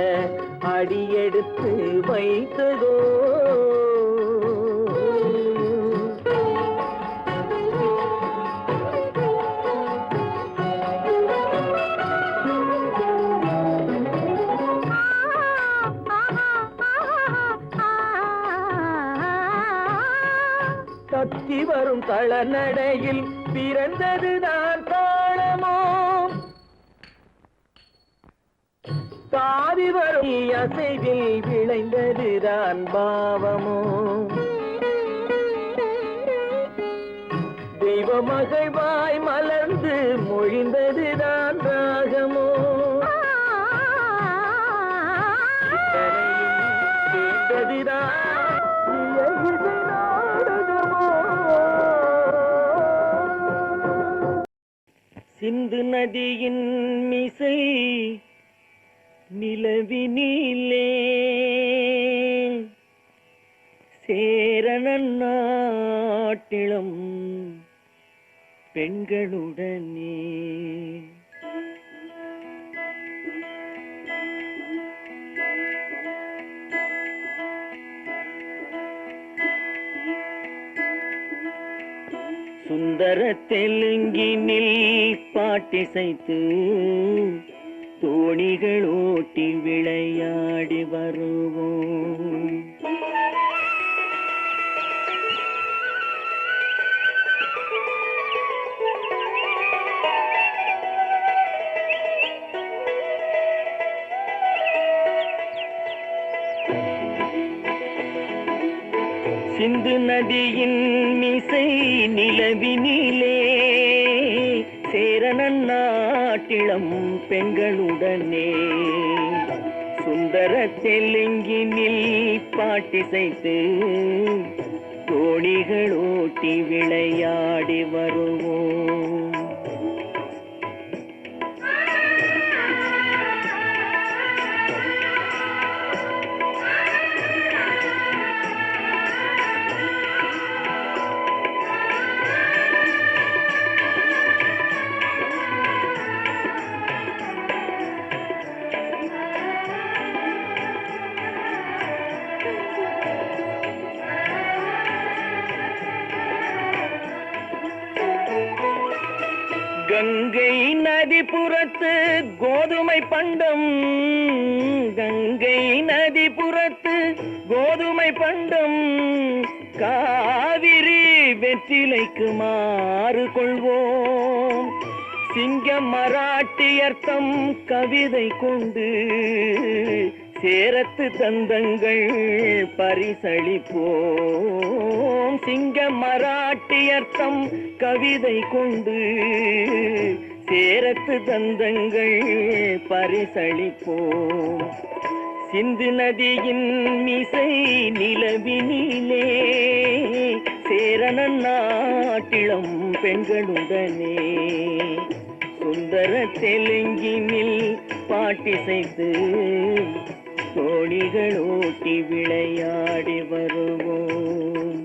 அடியெடுத்து வைத்ததோ தத்தி வரும் தளநடையில் பிறந்ததுதான் தாளமோ தாவி வரும் அசைவில் விளைந்ததுதான் பாவமோ தெய்வ மகிழ்வாய் மலர்ந்து மொழிந்ததுதான் ராகமோ கேட்டதுதான் சிந்து நதியின் மிசை நிலவினிலே சேரணன் நாட்டிலும் பெண்களுடனே சுந்தர தெலுங்கினில் பாட்டிசைத்து தோணிகள் ஓட்டி விளையாடி வருவோம். சிந்து நதியின் மிசை நிலவினிலே சேரணன் நாட்டிளம் பெண்களுடனே சுந்தர தெலுங்கினில் பாட்டிசைத்து தோணிகள் ஓட்டி விளையாடி வருவோம். கங்கை நதிபுறத்து கோதுமை பண்டம், கங்கை நதிபுறத்து கோதுமை பண்டம், காவிரி வெற்றிலைக்கு மாறு கொள்வோம். சிங்க மராட்டியர்த்தம் கவிதை கொண்டு சேரத்து தந்தங்கள் பரிசளிப்போம். சிங்க மராட்டியர்த்தம் கவிதை கொண்டு சேரத்து தந்தங்கள் பரிசளிப்போம். சிந்து நதியின் மிசை நிலவினிலே சேரணன் நாட்டிளம் பெண்களுடனே சுந்தர தெலுங்கினில் பாட்டிசைத்து தோணிகள் ஓட்டி விளையாடி வருவோம்.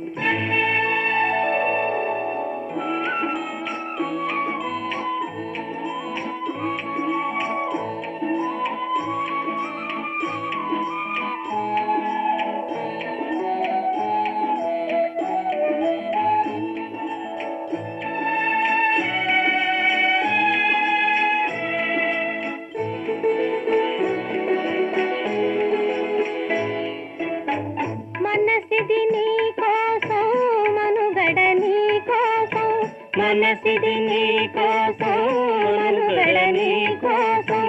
మనసిది నీ కోసం మనుగడ నీ కోసం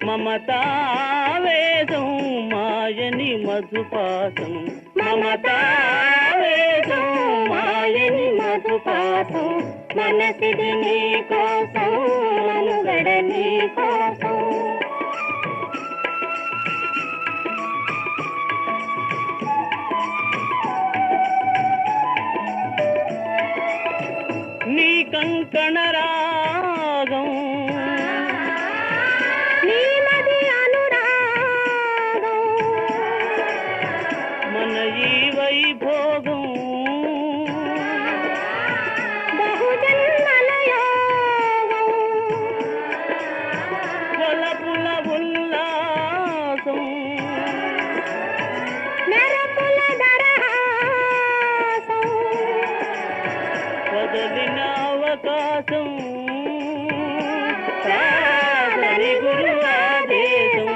మమతావేదం మాయని మధుపాసం మమతావేదం మాయని మధుపాసం మనసిది నీ కోసం మనుగడ నీ కోసం నీ కంకణ రాగం నీ మది అనురాగం మన ఈ వైభోగం బహుజన్మల యోగం వలపుల ఉల్లాసం మెరపుల దరహాసం వదలిన అవకాశం సాధని గురు ఆదేశం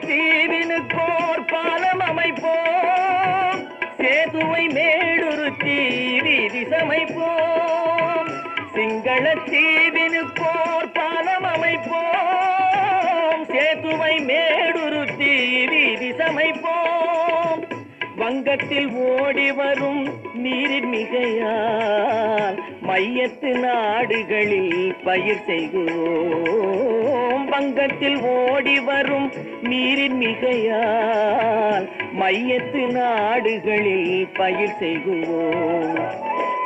தீவினுக்கோர் பாலம் அமைப்போம் சேதுவை மேடுருத்தி வீதி சமைப்போம் சிங்கள தீவினுக்கோர் பாலம் அமைப்போம் சேதுவை மேடுருத்தி வீதி சமைப்போம் வங்கத்தில் ஓடி வரும் நீரின் மிகையால் மையத்து நாடுகளில் பயிர் செய்கிறோம். வங்கத்தில் ஓடி வரும் நீரின் மிகையால் மையத்து நாடுகளில் பயிர் செய்கிறோம்.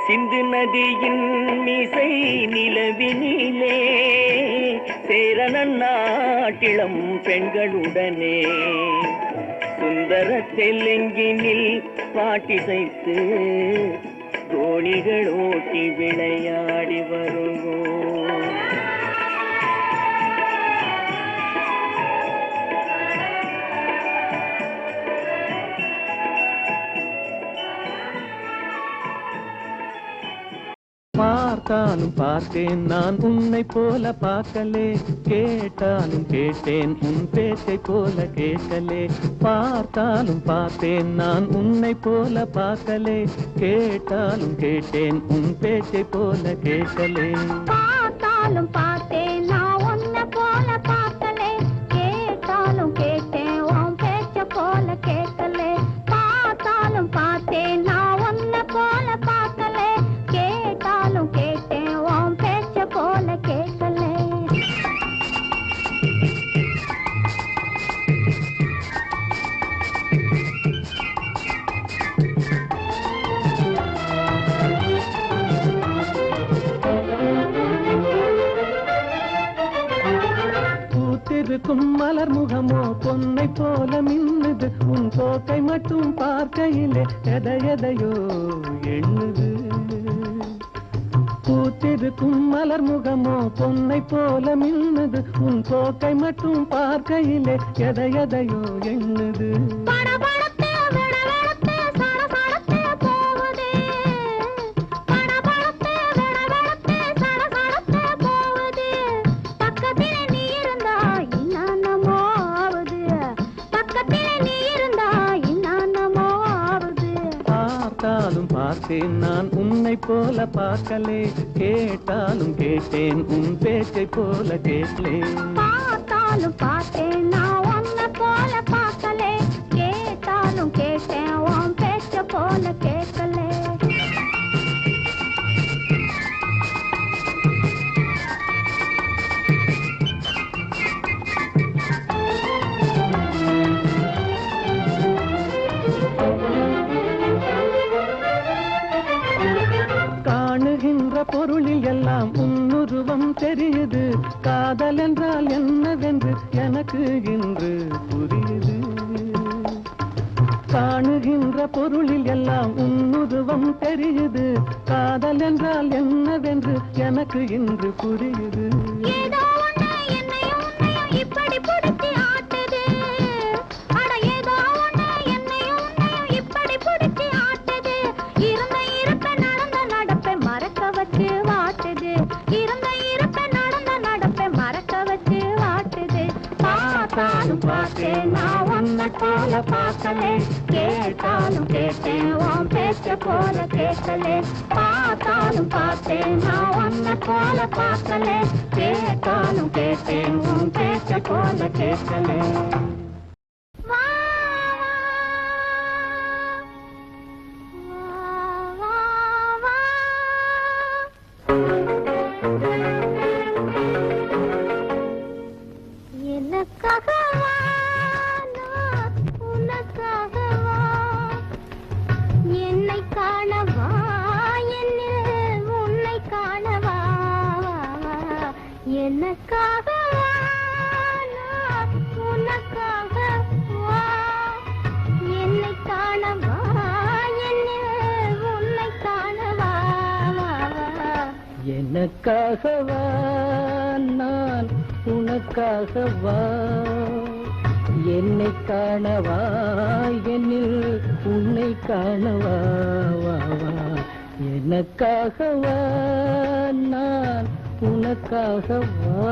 சிந்து நதியின் மிசை நிலவினிலே சேரண நாட்டிளம் பெண்களுடனே சுந்தர தெலுங்கினில் பாட்டிசைத்து தோணிகள் ஓட்டி விளையாடி வருவோம். பார்த்தாலும் பார்த்தேன் நான் உன்னை போல பார்க்கலே, கேட்டாலும் கேட்டேன் உன் பேச்சை போல கேட்கலே. பார்த்தாலும் பார்த்தேன் நான் உன்னை போல பார்க்கலே, கேட்டாலும் கேட்டேன் உன் பேச்சை போல கேட்கலே. பார்த்தாலும் பார்த்தேன் நான் உன்னை போல பார்க்கலே, கேட்டாலும் கேட்டேன் உன் பேச்ச போல கேட்கலே. பார்த்தாலும் பார்த்தேன் நான் உன்னை போல பார்க்கலே, கேட்டாலும் கேட்டேன் உன் பேச்ச போல கேட்கலே. பூத்திருக்கும் மலர் முகமோ பொன்னை போல மின்னுது, உன் போக்கை மட்டும் பார்க்கையிலே எதையோ எண்ணுது. பூத்திருக்கும் மலர் முகமோ பொன்னை போல மின்னுது, உன் போக்கை மட்டும் பார்க்கையிலே எதையோ எண்ணுது. பார்த்தேன் நான் உன்னை போல பார்க்கலே, கேட்டாலும் கேட்டேன் உன் பேச்சை போல கேட்கலே. பார்த்தாலும் பார்த்தேன் நான் உன்னை போல பார்க்கலே, கேட்டாலும் கேட்டேன் உன் பேச்ச போல கேட்கலே. பொருளில் எல்லாம் உன்னுருவம் தெரியுது, காதல் என்றால் என்னவென்று எனக்கு இன்று புரியுது. காணுகின்ற பொருளில் எல்லாம் உன்னுருவம் தெரியுது, காதல் என்றால் என்னவென்று எனக்கு இன்று புரியுது. இப்படி பிடிச்சி ஆட்டுது, அட ஏதோ ஒண்ணு என்னையும் இப்படி பிடிச்சி ஆட்டுது. இருந்த இருப்ப நடந்த நடப்பை மறக்க வச்சு வாட்டுது, இருந்த இருப்ப நடந்த நடப்பை மறக்க வச்சு வாட்டுது. பார்த்தாலும் பார்த்தேன் நான் உன்னை போல பார்க்கலே, கேட்டாலும் கேட்டேன் உன் பேச்ச போல கேட்கலே. பார்த்தாலும் பார்த்தேன் நான் உன்னை போல பார்க்கலே, கேட்டாலும் கேட்டேன் உன் பேச்ச போல கேட்கலே. என்னை காணவா, என்னில் உன்னை காணவா, எனக்காகவா நான் உனக்காகவா. என்னை காணவா, என்னில் உன்னை காணவா, எனக்காகவா நான் உனக்காகவா. என்னை காணவா, என்னில் உன்னை காணவா, எனக்காகவா நான் உனக்காகவா.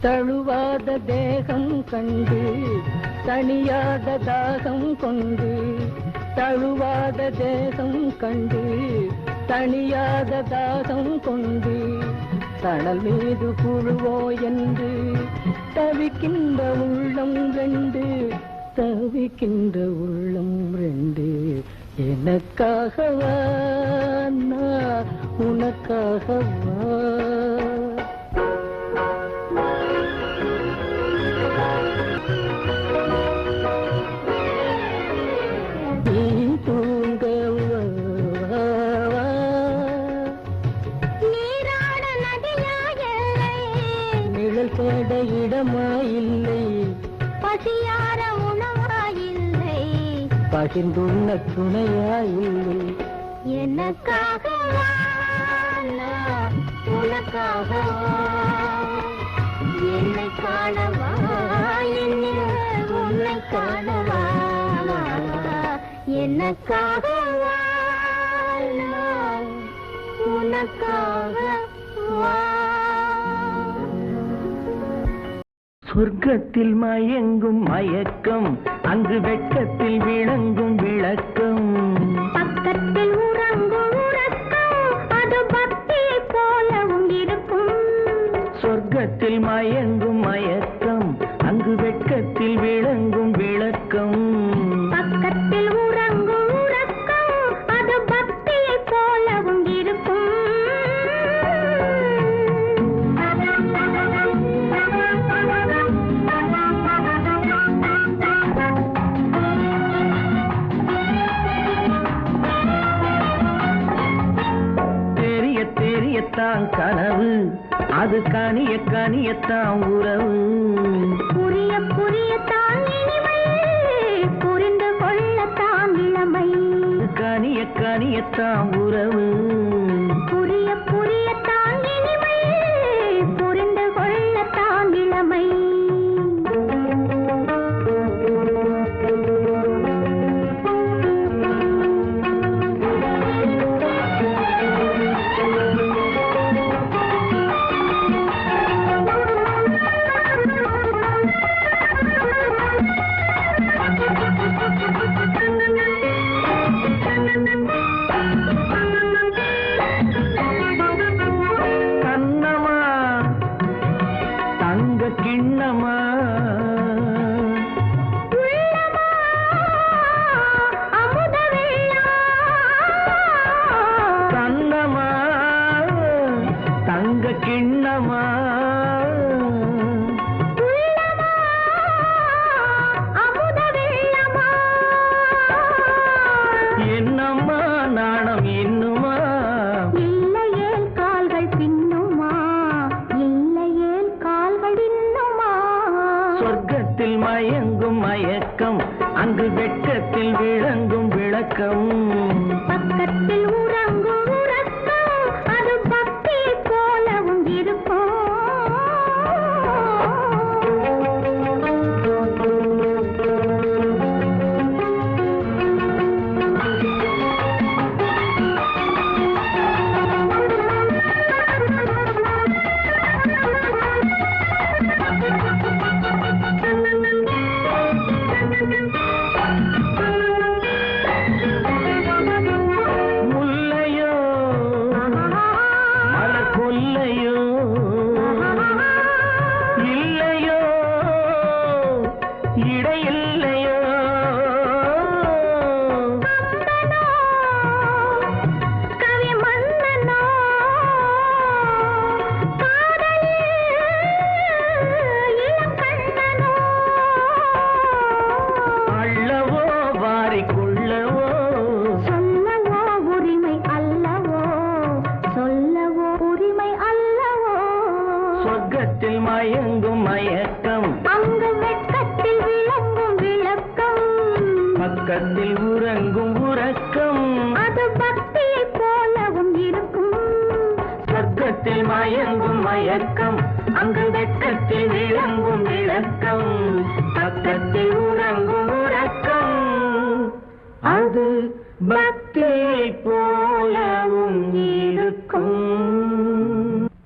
தழுவாத தேகம் கண்டு தனியாத தாகம் கொண்டு தழுவாத தேகம் கண்டு தனியாத தாகம் கொண்டு தணல் மீது புழுவோ என்று தவிக்கின்ற உள்ளம் ரெண்டு தவிக்கின்ற உள்ளம் ரெண்டு எனக்காகவா நான் உனக்காகவா தேட இடமாயில்லை பசியார உணவாயில்லை பகிர்ந்துள்ள துணையாயில்லை எனக்காகவா உனக்காகவா என்னை காணவா என்னில் உன்னை காணவா எனக்காகவா உனக்காகவா சொர்க்கத்தில் மயங்கும் மயக்கம் அங்கு வெட்கத்தில் விளங்கும் விளக்கம் பக்கத்தில் உறங்கும் உறக்கம் அது பக்தியை போலவும் இருக்கும் சொர்க்கத்தில் மயங்கும் மயக்கம் அங்கு வெட்கத்தில் விளங்கும் விளக்கம் பக்கத்தில் உறங்கும் உறக்கம் அது பக்தியை போலவும் இருக்கும் தெரியத்தான் கனவு அது கனிய கனியத்தான் உறவு புரிய புரியத்தான் இனிமை புரிந்து கொள்ளத்தான் இளமை கனிய கனியத்தான் உறவு புரிய புரியத்தான் இனிமை புரிந்து கொள்ளத்தான் இளமை மயங்கும் மயக்கம் அங்கு வெட்கத்தில் விளங்கும் விளக்கம் பக்கத்தில் உறங்கும் உறக்கம் அது பக்தி போலவும் இருக்கும் சொர்க்கத்தில் மயங்கும் மயக்கம் அங்கு வெட்கத்தில் விளங்கும் விளக்கம் பக்கத்தில் உறங்கும் உறக்கம் அது பக்தியை போலவும் இருக்கும் சொர்க்கத்தில் மயங்கும் மயக்கம் அங்கு வெட்கத்தில் விளங்கும் விளக்கம் பக்கத்தில் உறங்கும் உறக்கம் அது பக்தியை போல